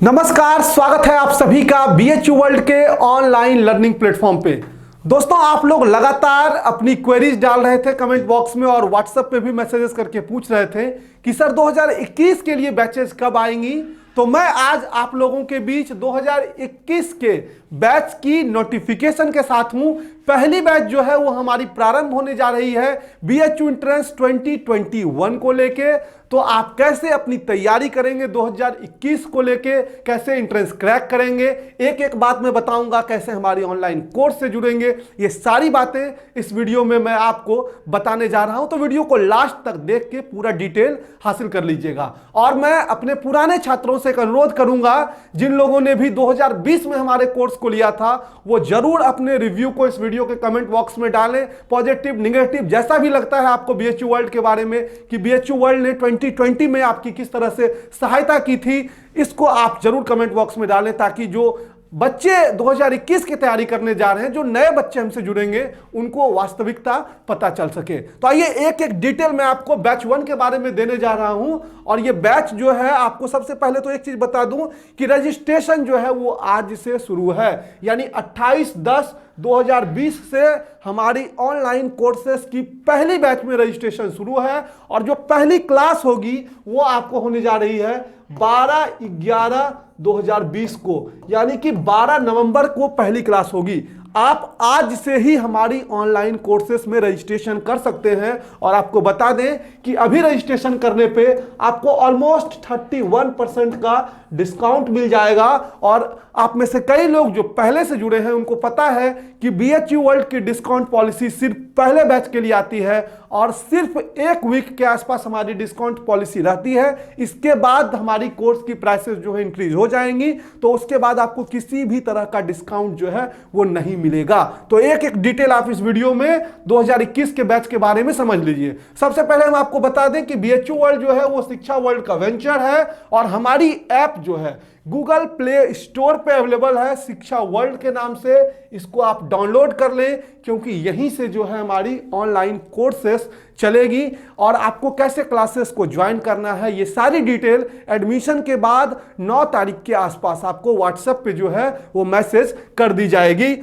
नमस्कार, स्वागत है आप सभी का बीएचयू वर्ल्ड के ऑनलाइन लर्निंग प्लेटफॉर्म पे। दोस्तों, आप लोग लगातार अपनी क्वेरीज डाल रहे थे कमेंट बॉक्स में और व्हाट्सएप पे भी मैसेजेस करके पूछ रहे थे कि सर 2021 के लिए बैचेस कब आएंगी। तो मैं आज आप लोगों के बीच 2021 के बैच की नोटिफिकेशन के साथ हूं। पहली बैच जो है वो हमारी प्रारंभ होने जा रही है बीएचयू एंट्रेंस 2021 को लेके। तो आप कैसे अपनी तैयारी करेंगे 2021 को लेके, कैसे एंट्रेंस क्रैक करेंगे, एक एक बात मैं बताऊंगा, कैसे हमारी ऑनलाइन कोर्स से जुड़ेंगे, ये सारी बातें इस वीडियो में मैं आपको बताने जा रहा हूं। तो वीडियो को लास्ट तक देख के पूरा डिटेल हासिल कर लीजिएगा। और मैं अपने पुराने छात्रों से एक अनुरोध करूंगा, जिन लोगों ने भी 2020 में हमारे कोर्स को लिया था वो जरूर अपने रिव्यू को इस वीडियो के कमेंट बॉक्स में डालें। पॉजिटिव, नेगेटिव, जैसा भी लगता है आपको बीएचयू वर्ल्ड के बारे में कि बीएचयू वर्ल्ड ने 2020 में आपकी किस तरह से सहायता की थी, इसको आप जरूर कमेंट बॉक्स में डालें, ताकि जो बच्चे 2021 की तैयारी करने जा रहे हैं, जो नए बच्चे हमसे जुड़ेंगे, उनको वास्तविकता पता चल सके। तो आइए एक एक डिटेल मैं आपको बैच 1 के बारे में देने जा रहा हूं। और ये बैच जो है, आपको सबसे पहले तो एक चीज बता दूं कि रजिस्ट्रेशन जो है वो आज से शुरू है, यानी 28/10/2020 से हमारी ऑनलाइन कोर्सेस की पहली बैच में रजिस्ट्रेशन शुरू है। और जो पहली क्लास होगी वो आपको होने जा रही है 12/11/2020 को, यानी कि 12 नवंबर को पहली क्लास होगी। आप आज से ही हमारी ऑनलाइन कोर्सेस में रजिस्ट्रेशन कर सकते हैं। और आपको बता दें कि अभी रजिस्ट्रेशन करने पे आपको ऑलमोस्ट 31% का डिस्काउंट मिल जाएगा। और आप में से कई लोग जो पहले से जुड़े हैं उनको पता है कि बीएचयू वर्ल्ड की डिस्काउंट पॉलिसी सिर्फ पहले बैच के लिए आती है और सिर्फ एक वीक के आसपास हमारी डिस्काउंट पॉलिसी रहती है। इसके बाद हमारी कोर्स की प्राइसेस जो है इंक्रीज हो जाएंगी, तो उसके बाद आपको किसी भी तरह का डिस्काउंट जो है वो नहीं मिलेगा। तो एक एक डिटेल आप इस वीडियो में 2021 के बैच के बारे में समझ लीजिए। सबसे पहले हम आपको बता दें कि बीएचयू वर्ल्ड जो है वो शिक्षा वर्ल्ड का वेंचर है और हमारी ऐप जो है गूगल प्ले स्टोर पे अवेलेबल है शिक्षा वर्ल्ड के नाम से। इसको आप डाउनलोड कर लें, क्योंकि यहीं से जो है हमारी ऑनलाइन कोर्सेस चलेगी। और आपको कैसे क्लासेस को ज्वाइन करना है, ये सारी डिटेल एडमिशन के बाद 9 तारीख के आसपास आपको व्हाट्सएप पे जो है वो मैसेज कर दी जाएगी।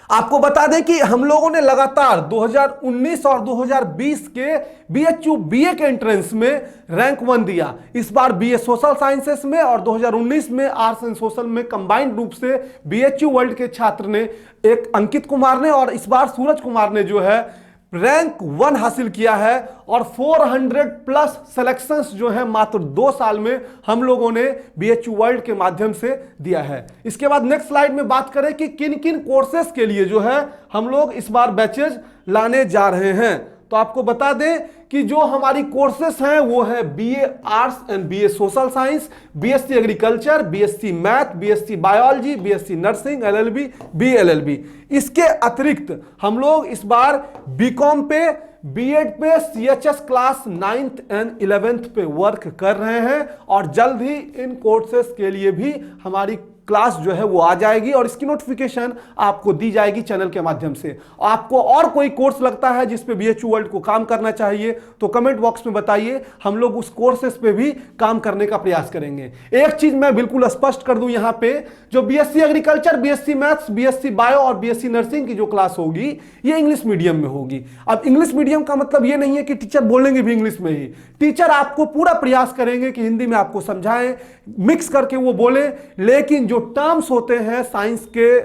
आपको बता दें कि हम लोगों ने लगातार 2019 और 2020 के बीएचयू बीए के एंट्रेंस में रैंक 1 दिया। इस बार बीए सोशल साइंसेस में और 2019 में आर्ट्स एंड सोशल में कंबाइंड रूप से बीएचयू वर्ल्ड के छात्र ने, एक अंकित कुमार ने और इस बार सूरज कुमार ने जो है रैंक 1 हासिल किया है। और 400 प्लस सिलेक्शंस जो है मात्र 2 साल में हम लोगों ने बीएचयू वर्ल्ड के माध्यम से दिया है। इसके बाद नेक्स्ट स्लाइड में बात करें कि किन किन कोर्सेस के लिए जो है हम लोग इस बार बैचेज लाने जा रहे हैं। तो आपको बता दें कि जो हमारी कोर्सेस हैं वो है BA arts and BA social science, BSc agriculture, BSc math, BSc biology, BSc nursing, LLB, BLLB. इसके अतिरिक्त हम लोग इस बार बीकॉम पे, बीएड पे, CHS class 9th and 11th पे वर्क कर रहे हैं। और जल्द ही इन कोर्सेस के लिए भी हमारी क्लास जो है वो आ जाएगी और इसकी नोटिफिकेशन आपको दी जाएगी चैनल के माध्यम से। आपको और कोई कोर्स लगता है जिस पे बीएचयू वर्ल्ड को काम करना चाहिए तो कमेंट बॉक्स में बताइए, हम लोग उस कोर्सेस पे भी काम करने का प्रयास करेंगे। एक चीज मैं बिल्कुल स्पष्ट कर दूं यहां पे, जो BSc agriculture, BSc maths, BSc bio और बीएससी नर्सिंग की जो क्लास होगी ये इंग्लिश मीडियम में होगी। अब इंग्लिश मीडियम का मतलब ये नहीं है कि टीचर बोलेंगे भी इंग्लिश में ही। टीचर आपको पूरा प्रयास करेंगे कि हिंदी में आपको समझाएं, मिक्स करके वो बोले, लेकिन जो टर्म्स होते हैं साइंस के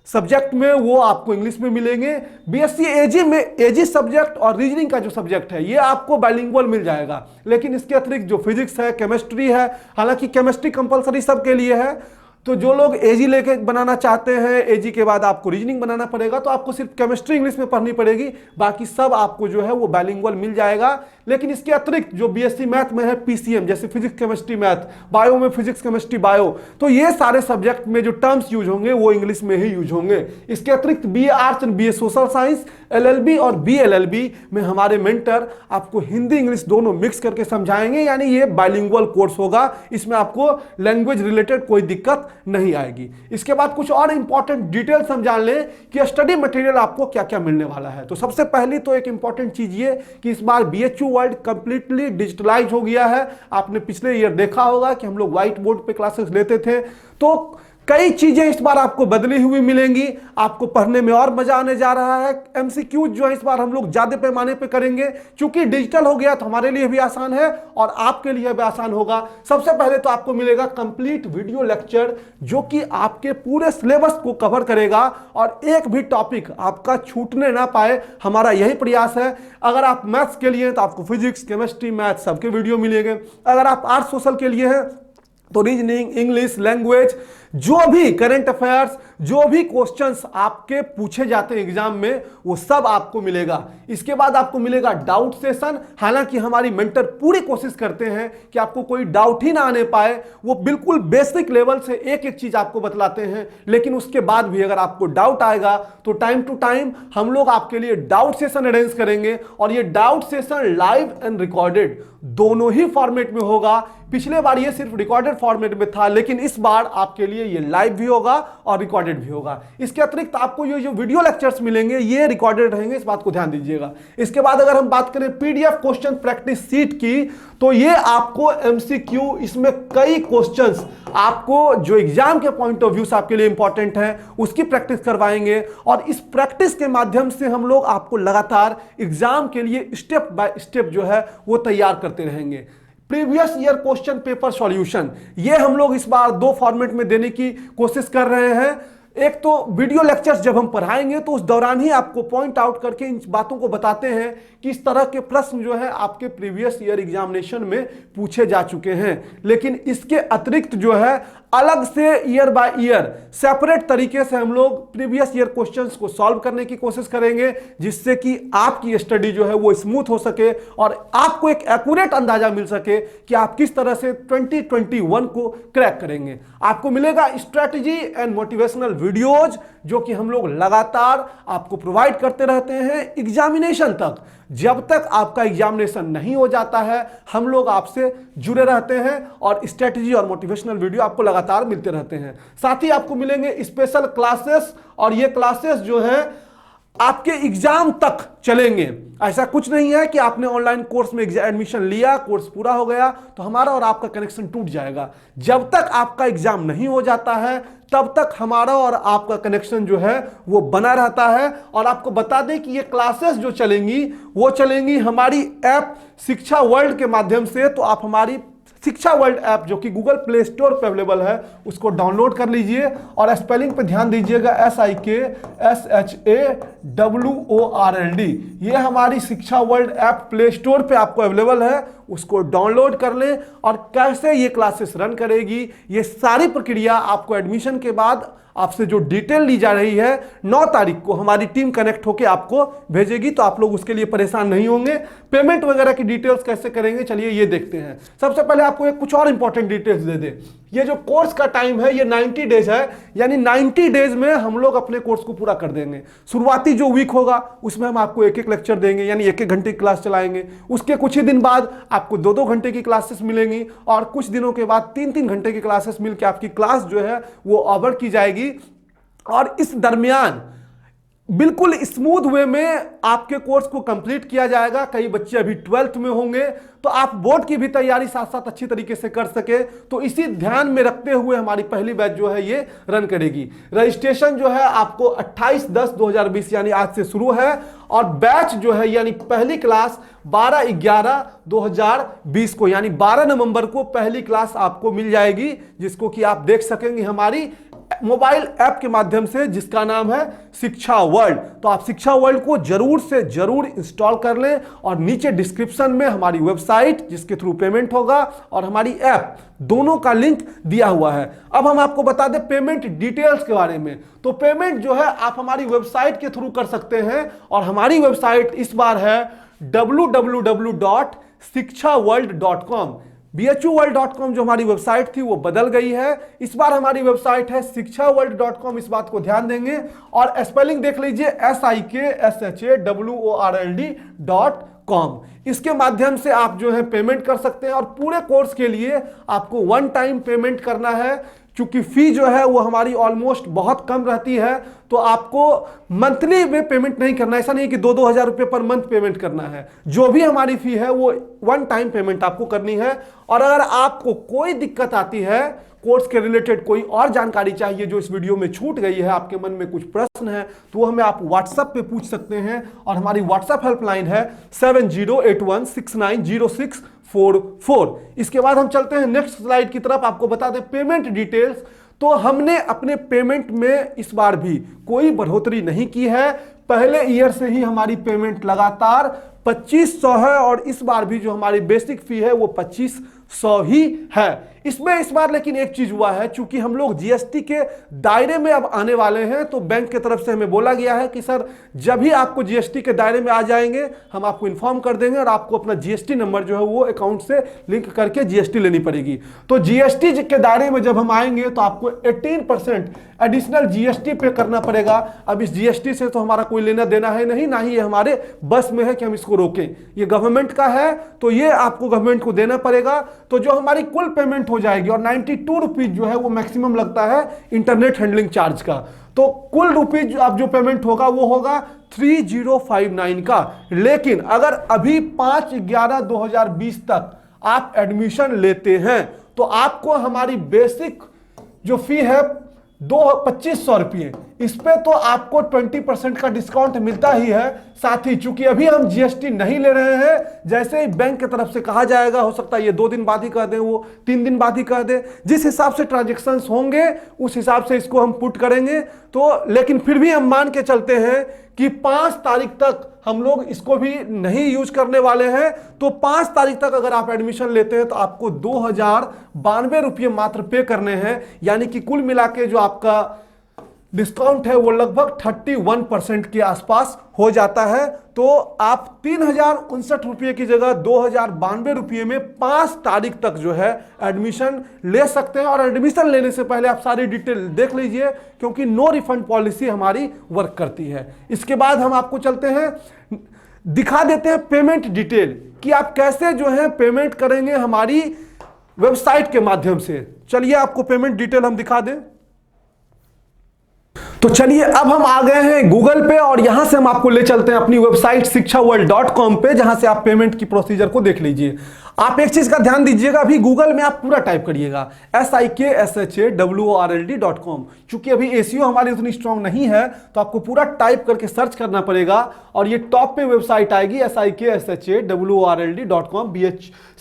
सब्जेक्ट में वो आपको इंग्लिश में मिलेंगे। बीएससी एजी में एजी सब्जेक्ट और रीजनिंग का जो सब्जेक्ट है ये आपको बाइलिंगुअल मिल जाएगा। लेकिन इसके अतिरिक्त जो फिजिक्स है, केमिस्ट्री है, हालांकि केमिस्ट्री कंपलसरी सबके लिए है, तो जो लोग एजी लेके बनाना चाहते हैं, एजी के बाद आपको रीजनिंग बनाना पड़ेगा, तो आपको सिर्फ केमिस्ट्री इंग्लिश में पढ़नी पड़ेगी, बाकी सब आपको जो है वो बाइलिंगुअल मिल जाएगा। लेकिन इसके अतिरिक्त जो बीएससी मैथ में है पीसीएम, जैसे फिजिक्स केमिस्ट्री मैथ, बायो में फिजिक्स केमिस्ट्री बायो, तो ये सारे सब्जेक्ट में जो टर्म्स यूज होंगे वो इंग्लिश में ही यूज होंगे। इसके अतिरिक्त BA arts and BA social science, LLB और बीएलएलबी में हमारे मेंटर आपको हिंदी इंग्लिश दोनों मिक्स करके समझाएंगे, यानी ये बाइलिंगुअल कोर्स होगा। इसमें आपको लैंग्वेज रिलेटेड कोई दिक्कत नहीं आएगी। इसके बाद कुछ और इंपॉर्टेंट डिटेल्स हम जान लें कि स्टडी मटेरियल आपको क्या क्या मिलने वाला है। तो सबसे पहली तो एक इंपॉर्टेंट चीज ये कि इस बार BHU वर्ल्ड कंप्लीटली डिजिटलाइज हो गया है। आपने पिछले ईयर देखा होगा कि हम लोग व्हाइट बोर्ड पे क्लासेस लेते थे, तो कई चीजें इस बार आपको बदली हुई मिलेंगी। आपको पढ़ने में और मजा आने जा रहा है। MCQ जो है इस बार हम लोग ज्यादा पैमाने पे करेंगे, क्योंकि डिजिटल हो गया तो हमारे लिए भी आसान है और आपके लिए भी आसान होगा। सबसे पहले तो आपको मिलेगा कंप्लीट वीडियो लेक्चर जो कि आपके पूरे सिलेबस को कवर करेगा और एक भी टॉपिक आपका छूटने ना पाए, हमारा यही प्रयास है। अगर आप मैथ्स के लिए हैं तो आपको फिजिक्स, केमिस्ट्री, मैथ्स सबके वीडियो मिलेंगे। अगर आप आर्ट्स सोशल के लिए हैं तो रीजनिंग, इंग्लिश, लैंग्वेज, जो भी करंट अफेयर्स, जो भी क्वेश्चंस आपके पूछे जाते हैं एग्जाम में, वो सब आपको मिलेगा। इसके बाद आपको मिलेगा डाउट सेशन। हालांकि हमारी मेंटर पूरी कोशिश करते हैं कि आपको कोई डाउट ही ना आने पाए। वो बिल्कुल बेसिक लेवल से एक एक चीज आपको बतलाते हैं, लेकिन उसके बाद भी अगर आपको डाउट आएगा तो टाइम टू टाइम हम लोग आपके लिए डाउट सेशन अरेंज करेंगे। और ये doubt session live and recorded दोनों ही फॉर्मेट में होगा। पिछले बार ये सिर्फ रिकॉर्डेड फॉर्मेट में था, लेकिन इस बार आपके लिए ये लाइव भी होगा और रिकॉर्डेड भी होगा। इसके अतिरिक्त आपको ये जो वीडियो लेक्चर्स मिलेंगे ये रिकॉर्डेड रहेंगे, इस बात को ध्यान दीजिएगा। इसके बाद अगर हम बात करें PDF क्वेश्चन प्रैक्टिस सीट की, तो ये आपको MCQ, इसमें कई क्वेश्चंस आपको जो एग्जाम के पॉइंट ऑफ व्यू से आपके लिए इंपॉर्टेंट है उसकी प्रैक्टिस करवाएंगे। और इस प्रैक्टिस के माध्यम से हम लोग आपको लगातार एग्जाम के लिए स्टेप बाय स्टेप जो है वो तैयार करते रहेंगे। Previous year question paper solution ये हम लोग इस बार 2 फॉर्मेट में देने की कोशिश कर रहे हैं। एक तो वीडियो लेक्चर्स जब हम पढ़ाएंगे तो उस दौरान ही आपको पॉइंट आउट करके इन बातों को बताते हैं कि इस तरह के प्रश्न जो है आपके प्रीवियस ईयर एग्जामिनेशन में पूछे जा चुके हैं। लेकिन इसके अतिरिक्त जो है अलग से ईयर बाय ईयर सेपरेट तरीके से हम लोग प्रीवियस ईयर क्वेश्चंस को सॉल्व करने की कोशिश करेंगे, जिससे कि आपकी स्टडी जो है वो स्मूथ हो सके और आपको एक एक्यूरेट अंदाजा मिल सके कि आप किस तरह से 2021 को क्रैक करेंगे। आपको मिलेगा स्ट्रेटजी एंड मोटिवेशनल वीडियोज जो कि हम लोग लगातार आपको प्रोवाइड करते रहते हैं एग्जामिनेशन तक। जब तक आपका एग्जामिनेशन नहीं हो जाता है हम लोग आपसे जुड़े रहते हैं और स्ट्रेटजी और मोटिवेशनल वीडियो आपको लगातार मिलते रहते हैं। साथ ही आपको मिलेंगे स्पेशल क्लासेस, और ये क्लासेस जो है आपके एग्जाम तक चलेंगे। ऐसा कुछ नहीं है कि आपने ऑनलाइन कोर्स में एडमिशन लिया, कोर्स पूरा हो गया तो हमारा और आपका कनेक्शन टूट जाएगा। जब तक आपका एग्जाम नहीं हो जाता है तब तक हमारा और आपका कनेक्शन जो है वो बना रहता है। और आपको बता दें कि ये क्लासेस जो चलेंगी वो चलेंगी हमारी ऐप शिक्षा वर्ल्ड के माध्यम से। तो आप हमारी शिक्षा वर्ल्ड ऐप जो कि गूगल प्ले स्टोर पे अवेलेबल है उसको डाउनलोड कर लीजिए और स्पेलिंग पे ध्यान दीजिएगा, SIKSHAWORLD। ये हमारी शिक्षा वर्ल्ड ऐप प्ले स्टोर पे आपको अवेलेबल है, उसको डाउनलोड कर लें। और कैसे ये क्लासेस रन करेगी ये सारी प्रक्रिया आपको एडमिशन के बाद आपसे जो डिटेल ली जा रही है 9 तारीख को हमारी टीम कनेक्ट होकर आपको भेजेगी, तो आप लोग उसके लिए परेशान नहीं होंगे। पेमेंट वगैरह की डिटेल्स कैसे करेंगे चलिए ये देखते हैं। सबसे पहले आपको एक कुछ और इंपॉर्टेंट डिटेल्स दे दें। ये जो कोर्स का टाइम है ये 90 डेज है, यानी 90 डेज में हम लोग अपने कोर्स को पूरा कर देंगे। शुरुआती जो वीक होगा उसमें हम आपको एक एक लेक्चर देंगे, यानी एक एक घंटे की क्लास चलाएंगे। उसके कुछ ही दिन बाद आपको 2-2 घंटे की क्लासेस मिलेंगी और कुछ दिनों के बाद 3-3 घंटे की क्लासेस मिलकर आपकी क्लास जो है वो ओवर की जाएगी। और इस दरमियान बिल्कुल स्मूथ वे में आपके कोर्स को कंप्लीट किया जाएगा। कई बच्चे अभी 12th में होंगे तो आप बोर्ड की भी तैयारी साथ साथ अच्छी तरीके से कर सके, तो इसी ध्यान में रखते हुए हमारी पहली बैच जो है ये रन करेगी। रजिस्ट्रेशन जो है आपको 28/10/2020 यानी आज से शुरू है और बैच जो है यानी पहली क्लास 12/11/2020 को यानी 12 नवंबर को पहली क्लास आपको मिल जाएगी, जिसको कि आप देख सकेंगे हमारी मोबाइल ऐप के माध्यम से जिसका नाम है शिक्षा वर्ल्ड। तो आप शिक्षा वर्ल्ड को जरूर से जरूर इंस्टॉल कर लें और नीचे डिस्क्रिप्शन में हमारी वेबसाइट जिसके थ्रू पेमेंट होगा और हमारी ऐप दोनों का लिंक दिया हुआ है। अब हम आपको बता दें पेमेंट डिटेल्स के बारे में। तो पेमेंट जो है आप हमारी वेबसाइट के थ्रू कर सकते हैं और हमारी वेबसाइट इस बार है www.shikshaworld.com। BHUworld.com जो हमारी वेबसाइट थी वो बदल गई है, इस बार हमारी वेबसाइट है shikshaworld.com। इस बात को ध्यान देंगे और स्पेलिंग देख लीजिए SIKSHAWORLD.com। इसके माध्यम से आप जो है पेमेंट कर सकते हैं और पूरे कोर्स के लिए आपको 1 टाइम पेमेंट करना है, चूंकि फी जो है वो हमारी ऑलमोस्ट बहुत कम रहती है, तो आपको मंथली में पेमेंट नहीं करना, ऐसा नहीं कि 2-2 हज़ार रुपये पर मंथ पेमेंट करना है। जो भी हमारी फी है वो वन टाइम पेमेंट आपको करनी है। और अगर आपको कोई दिक्कत आती है, कोर्स के रिलेटेड कोई और जानकारी चाहिए जो इस वीडियो में छूट गई है, आपके मन में कुछ प्रश्न है, तो हमें आप व्हाट्सएप पे पूछ सकते हैं। और हमारी व्हाट्सएप हेल्पलाइन है 7081690644। इसके बाद हम चलते हैं नेक्स्ट स्लाइड की तरफ। आपको बता दें पेमेंट डिटेल्स। तो हमने अपने पेमेंट में इस बार भी कोई बढ़ोतरी नहीं की है। पहले ईयर से ही हमारी पेमेंट लगातार 2500 है, और इस बार भी जो हमारी बेसिक फी है वो 2500 ही है। इसमें इस बार लेकिन एक चीज हुआ है, चूंकि हम लोग जीएसटी के दायरे में अब आने वाले हैं, तो बैंक की तरफ से हमें बोला गया है कि सर जब भी आपको जीएसटी के दायरे में आ जाएंगे हम आपको इन्फॉर्म कर देंगे, और आपको अपना जीएसटी नंबर जो है वो अकाउंट से लिंक करके जीएसटी लेनी पड़ेगी। तो जीएसटी के दायरे में जब हम आएंगे तो आपको 18% एडिशनल जीएसटी पे करना पड़ेगा। अब इस जीएसटी से तो हमारा कोई लेना देना है नहीं, ना ही ये हमारे बस में है कि हम इसको रोकें। ये गवर्नमेंट का है, तो ये आपको गवर्नमेंट को देना पड़ेगा। तो जो हमारी कुल पेमेंट हो जाएगी, और 92 रुपीज जो है वो मैक्सिमम लगता है इंटरनेट हैंडलिंग चार्ज का, तो कुल रुपीज अब जो पेमेंट होगा वो होगा 3059 का। लेकिन अगर अभी 5/11/2020 तक आप एडमिशन लेते हैं तो आपको हमारी बेसिक जो फी है 2500 रुपये, इस पे तो आपको 20% का डिस्काउंट मिलता ही है। साथ ही चूंकि अभी हम जीएसटी नहीं ले रहे हैं, जैसे ही बैंक की तरफ से कहा जाएगा, हो सकता है ये 2 दिन बाद ही कह दें, वो 3 दिन बाद ही कह दें, जिस हिसाब से ट्रांजेक्शन्स होंगे उस हिसाब से इसको हम पुट करेंगे। तो लेकिन फिर भी हम मान के चलते हैं कि 5 तारीख तक हम लोग इसको भी नहीं यूज करने वाले हैं। तो 5 तारीख तक अगर आप एडमिशन लेते हैं तो आपको 2092 रुपये मात्र पे करने हैं, यानी कि कुल मिला के जो आपका डिस्काउंट है वो लगभग 31% के आसपास हो जाता है। तो आप 3059 रुपये की जगह 2092 रुपये में 5 तारीख तक जो है एडमिशन ले सकते हैं। और एडमिशन लेने से पहले आप सारी डिटेल देख लीजिए, क्योंकि नो रिफंड पॉलिसी हमारी वर्क करती है। इसके बाद हम आपको चलते हैं, दिखा देते हैं पेमेंट डिटेल कि आप कैसे जो है पेमेंट करेंगे हमारी वेबसाइट के माध्यम से। चलिए आपको पेमेंट डिटेल हम दिखा दें। तो चलिए अब हम आ गए हैं गूगल पे, और यहां से हम आपको ले चलते हैं अपनी वेबसाइट शिक्षावर्ल्ड.com पे, जहां से आप पेमेंट की प्रोसीजर को देख लीजिए। आप एक चीज का ध्यान दीजिएगा, अभी गूगल में आप पूरा टाइप करिएगा SIKSHAWORLD.com। चूंकि अभी एसईओ हमारी उतनी स्ट्रांग नहीं है, तो आपको पूरा टाइप करके सर्च करना पड़ेगा, और ये टॉप पे वेबसाइट आएगी SIKSHAWORLD.com,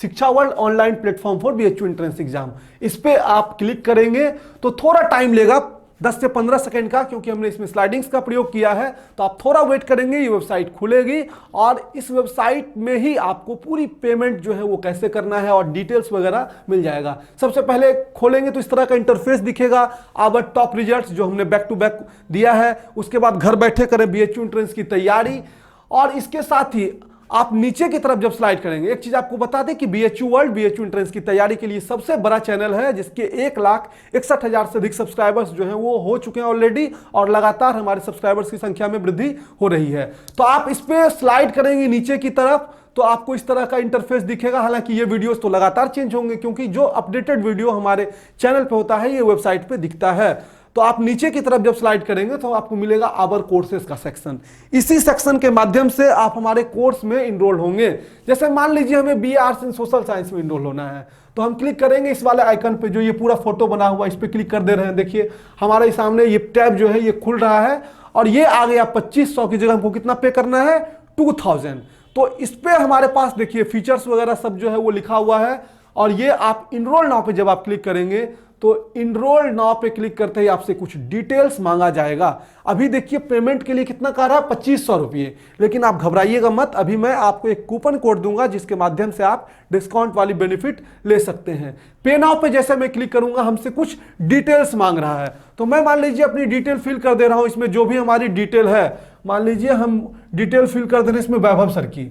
शिक्षा world online platform for BHU entrance exam. इस पे आप क्लिक करेंगे तो थोड़ा टाइम लेगा, 10 से 15 सेकंड का, क्योंकि हमने इसमें स्लाइडिंग्स का प्रयोग किया है। तो आप थोड़ा वेट करेंगे, ये वेबसाइट खुलेगी, और इस वेबसाइट में ही आपको पूरी पेमेंट जो है वो कैसे करना है और डिटेल्स वगैरह मिल जाएगा। सबसे पहले खोलेंगे तो इस तरह का इंटरफेस दिखेगा, आवर टॉप रिजल्ट्स जो हमने बैक टू बैक दिया है। उसके बाद घर बैठे करें BHU एंट्रेंस की तैयारी, और इसके साथ ही आप नीचे की तरफ जब स्लाइड करेंगे, एक चीज आपको बता दें कि BHU वर्ल्ड BHU एंट्रेंस की तैयारी के लिए सबसे बड़ा चैनल है, जिसके 1,61,000 से अधिक सब्सक्राइबर्स जो हैं वो हो चुके हैं ऑलरेडी, और लगातार हमारे सब्सक्राइबर्स की संख्या में वृद्धि हो रही है। तो आप इस पे स्लाइड करेंगे नीचे की तरफ तो आपको इस तरह का इंटरफेस दिखेगा। हालांकि ये वीडियोस तो लगातार चेंज होंगे, क्योंकि जो अपडेटेड वीडियो हमारे चैनल पे होता है ये वेबसाइट पे दिखता है। तो आप नीचे की तरफ जब स्लाइड करेंगे तो आपको मिलेगा आवर कोर्सेज का सेक्शन। इसी सेक्शन के माध्यम से आप हमारे कोर्स में इनरोल होंगे। जैसे मान लीजिए हमें BA arts and social science में इनरोल होना है, तो हम क्लिक करेंगे इस वाले आइकन पे, जो ये पूरा फोटो बना हुआ है, इस पे क्लिक कर दे रहे हैं। देखिए हमारे सामने ये टैब जो है ये खुल रहा है, और ये आ गया 2500 की जगह हमको कितना पे करना है, 2000। तो इस पे हमारे पास देखिए फीचर्स वगैरह सब जो है वो लिखा हुआ है। और ये आप इनरोल नाउ पे जब आप क्लिक करेंगे तो इनरोल नाउ पे क्लिक करते ही आपसे कुछ डिटेल्स मांगा जाएगा। अभी देखिए पेमेंट के लिए कितना कह रहा है, 2500 रुपये। लेकिन आप घबराइएगा मत, अभी मैं आपको एक कूपन कोड दूंगा जिसके माध्यम से आप डिस्काउंट वाली बेनिफिट ले सकते हैं। पे नाउ पे जैसे मैं क्लिक करूंगा हमसे कुछ डिटेल्स मांग रहा है, तो मैं मान लीजिए अपनी डिटेल फिल कर दे रहा हूं। इसमें जो भी हमारी डिटेल है, मान लीजिए हम डिटेल फिल कर दे रहे हैं इसमें वैभव सर की,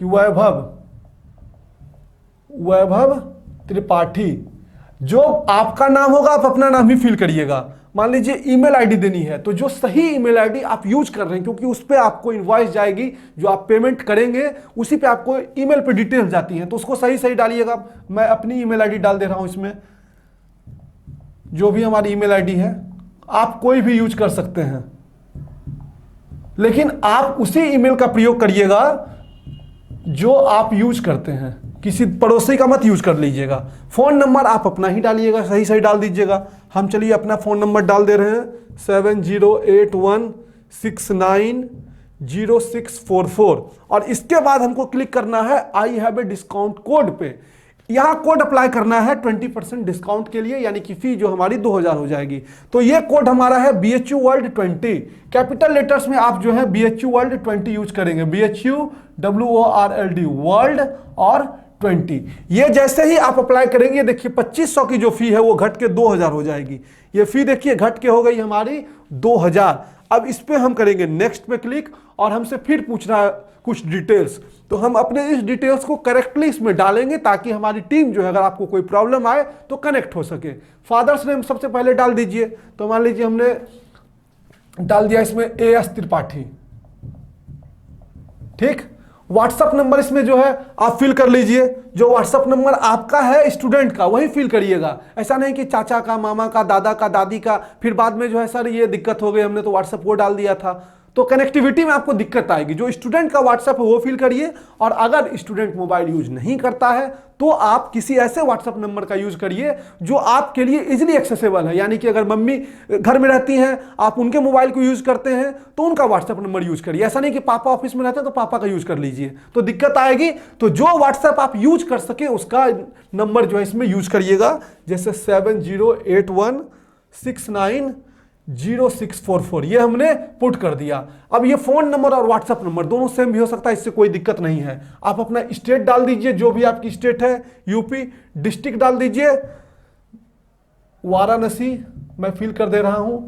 कि वैभव त्रिपाठी, जो आपका नाम होगा आप अपना नाम ही फिल करिएगा। मान लीजिए ईमेल आईडी देनी है, तो जो सही ईमेल आईडी आप यूज कर रहे हैं, क्योंकि उस पर आपको इनवॉइस जाएगी, जो आप पेमेंट करेंगे उसी पे आपको ईमेल पे डिटेल्स जाती हैं, तो उसको सही सही डालिएगा। मैं अपनी ईमेल आईडी डाल दे रहा हूं इसमें, जो भी हमारी ईमेल आईडी है आप कोई भी यूज कर सकते हैं, लेकिन आप उसी ईमेल का प्रयोग करिएगा जो आप यूज करते हैं, किसी पड़ोसी का मत यूज कर लीजिएगा। फोन नंबर आप अपना ही डालिएगा, सही सही डाल दीजिएगा। हम चलिए अपना फोन नंबर डाल दे रहे हैं 7081690644 और इसके बाद हमको क्लिक करना है I have a discount code पे। यहां कोड अप्लाई करना है 20% डिस्काउंट के लिए, यानी कि फी जो हमारी 2000 हो जाएगी। तो ये कोड हमारा है BHU World 20। कैपिटल लेटर्स में आप जो है BHU World 20 यूज करेंगे, BHU WORLD वर्ल्ड और 20। ये जैसे ही आप अप्लाई करेंगे देखिए 2500 की जो फी है वो घट के 2000 हो जाएगी। ये फी देखिए घट के हो गई हमारी 2000। अब इस पे हम करेंगे नेक्स्ट पे क्लिक और हमसे फिर पूछ रहा है कुछ डिटेल्स, तो हम अपने इस डिटेल्स को करेक्टली इसमें डालेंगे ताकि हमारी टीम जो है अगर आपको कोई प्रॉब्लम आए तो कनेक्ट हो सके। फादर्स नेम सबसे पहले डाल दीजिए, तो मान लीजिए हमने डाल दिया इसमें AS त्रिपाठी, ठीक। व्हाट्सएप नंबर इसमें जो है आप फिल कर लीजिए, जो व्हाट्सएप नंबर आपका है स्टूडेंट का वही फिल करिएगा। ऐसा नहीं कि चाचा का, मामा का, दादा का, दादी का, फिर बाद में जो है सर ये दिक्कत हो गई हमने तो व्हाट्सएप वो डाल दिया था, तो कनेक्टिविटी में आपको दिक्कत आएगी। जो स्टूडेंट का व्हाट्सएप है वो फिल करिए, और अगर स्टूडेंट मोबाइल यूज नहीं करता है तो आप किसी ऐसे व्हाट्सएप नंबर का यूज करिए जो आपके लिए इजीली एक्सेसिबल है, यानी कि अगर मम्मी घर में रहती हैं आप उनके मोबाइल को यूज करते हैं तो उनका व्हाट्सएप नंबर यूज करिए। ऐसा नहीं कि पापा ऑफिस में रहते हैं तो पापा का यूज कर लीजिए, तो दिक्कत आएगी। तो जो व्हाट्सएप आप यूज कर सके उसका नंबर जो है इसमें यूज करिएगा, जैसे 7081690644 ये हमने पुट कर दिया। अब ये फोन नंबर और व्हाट्सएप नंबर दोनों सेम भी हो सकता है, इससे कोई दिक्कत नहीं है। आप अपना स्टेट डाल दीजिए, जो भी आपकी स्टेट है, यूपी। डिस्ट्रिक्ट डाल दीजिए वाराणसी, मैं फिल कर दे रहा हूं।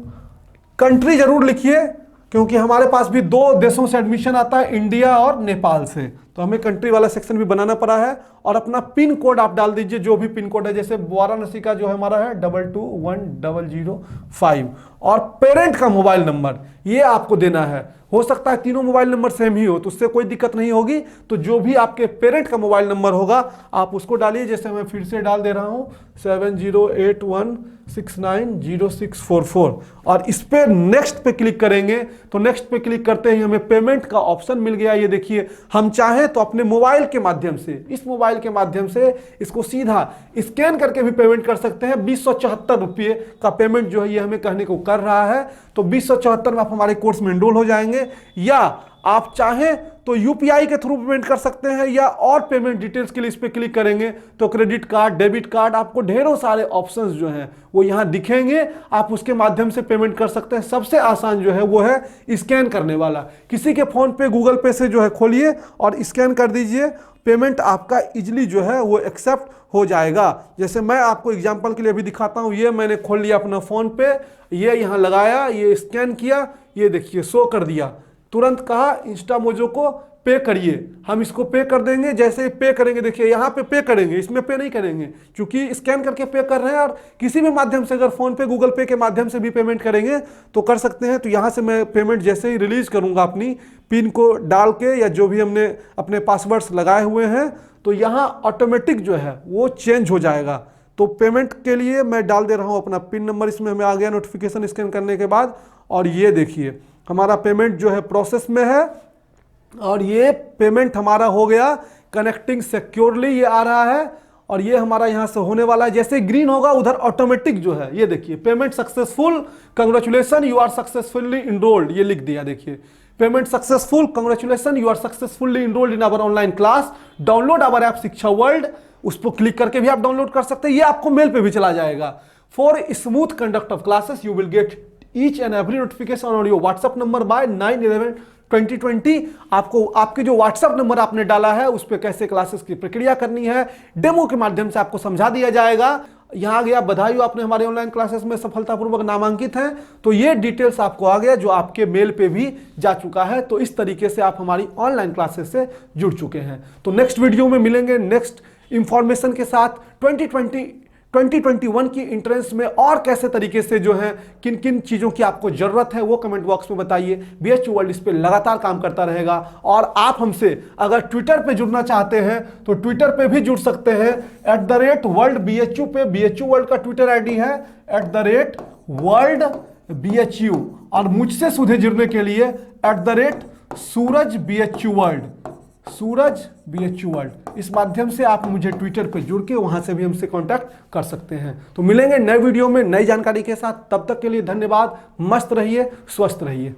कंट्री जरूर लिखिए क्योंकि हमारे पास भी 2 देशों से एडमिशन आता है, इंडिया और नेपाल से, तो हमें कंट्री वाला सेक्शन भी बनाना पड़ा है। और अपना पिन कोड आप डाल दीजिए, जो भी पिन कोड है, जैसे वाराणसी का जो है हमारा है 221005। और पेरेंट का मोबाइल नंबर ये आपको देना है। हो सकता है तीनों मोबाइल नंबर सेम ही हो तो उससे कोई दिक्कत नहीं होगी, तो जो भी आपके पेरेंट का मोबाइल नंबर होगा आप उसको डालिए। जैसे मैं फिर से डाल दे रहा हूं 7081690644 और इस पे नेक्स्ट पे क्लिक करेंगे। तो नेक्स्ट पे क्लिक करते ही हमें पेमेंट का ऑप्शन मिल गया। ये देखिए, हम चाहें तो अपने मोबाइल के माध्यम से, इस मोबाइल के माध्यम से इसको सीधा स्कैन करके भी पेमेंट कर सकते हैं। 2074 रुपये का पेमेंट जो है ये हमें कहने को कर रहा है। तो 2074 में आप हमारे कोर्स में एनरोल हो जाएंगे, या आप चाहें तो यूपीआई के थ्रू पेमेंट कर सकते हैं, या और पेमेंट डिटेल्स के लिए इस पे क्लिक करेंगे तो क्रेडिट कार्ड, डेबिट कार्ड, आपको ढेरों सारे ऑप्शंस जो हैं वो यहां दिखेंगे। आप उसके माध्यम से पेमेंट कर सकते हैं। सबसे आसान जो है वो है स्कैन करने वाला। किसी के फोन पे, गूगल पे से जो है खोलिए और स्कैन कर दीजिए, पेमेंट आपका इजीली जो है वो एक्सेप्ट हो जाएगा। जैसे मैं आपको एग्जांपल के लिए भी दिखाता हूं। ये मैंने खोल लिया अपना फोन पे, ये यहां लगाया, ये स्कैन किया, ये देखिए शो कर दिया, तुरंत कहा इंस्टामोजो को पे करिए। हम इसको पे कर देंगे। जैसे पे करेंगे देखिए यहाँ पे करेंगे, इसमें पे नहीं करेंगे क्योंकि स्कैन करके पे कर रहे हैं। और किसी भी माध्यम से अगर फोन पे, गूगल पे के माध्यम से भी पेमेंट करेंगे तो कर सकते हैं। तो यहाँ से मैं पेमेंट जैसे ही रिलीज करूँगा अपनी पिन को डाल के, या जो भी हमने अपने पासवर्ड्स लगाए हुए हैं, तो यहाँ ऑटोमेटिक जो है वो चेंज हो जाएगा। तो पेमेंट के लिए मैं डाल दे रहा हूँ अपना पिन नंबर, इसमें हमें आ गया नोटिफिकेशन स्कैन करने के बाद। और ये देखिए हमारा पेमेंट जो है प्रोसेस में है और ये पेमेंट हमारा हो गया कनेक्टिंग सिक्योरली, ये आ रहा है और ये हमारा यहाँ से होने वाला है। जैसे ग्रीन होगा उधर ऑटोमेटिक जो है ये देखिए payment successful, congratulation you are successfully enrolled, ये लिख दिया। देखिए payment successful, congratulation you are successfully enrolled in our online class, download our app Shiksha World. उस पर क्लिक करके भी आप डाउनलोड कर सकते हैं। ये आपको मेल पे भी चला जाएगा। For smooth conduct of classes you will get each and every notification on your WhatsApp number by 9/11/2020। आपको आपके जो WhatsApp नंबर आपने डाला है उस पर कैसे क्लासेस की प्रक्रिया करनी है डेमो के माध्यम से आपको समझा दिया जाएगा। यहां गया बधाई हो, आपने हमारे ऑनलाइन क्लासेस में सफलतापूर्वक नामांकित हैं। तो ये डिटेल्स आपको आ गया जो आपके मेल पे भी जा चुका है। तो इस तरीके से आप हमारी ऑनलाइन क्लासेस से जुड़ चुके हैं। तो नेक्स्ट वीडियो में मिलेंगे नेक्स्ट इंफॉर्मेशन के साथ। 2020 2021 की एंट्रेंस में और कैसे तरीके से जो है किन किन चीज़ों की आपको ज़रूरत है वो कमेंट बॉक्स में बताइए। BHU वर्ल्ड इस पर लगातार काम करता रहेगा। और आप हमसे अगर ट्विटर पे जुड़ना चाहते हैं तो ट्विटर पे भी जुड़ सकते हैं, @worldbhu पे BHU वर्ल्ड का ट्विटर आईडी है @worldbhu। और मुझसे सीधे जुड़ने के लिए @सूरज BHU वर्ल्ड, इस माध्यम से आप मुझे ट्विटर पे जुड़ के वहां से भी हमसे कांटेक्ट कर सकते हैं। तो मिलेंगे नए वीडियो में नई जानकारी के साथ, तब तक के लिए धन्यवाद। मस्त रहिए, स्वस्थ रहिए।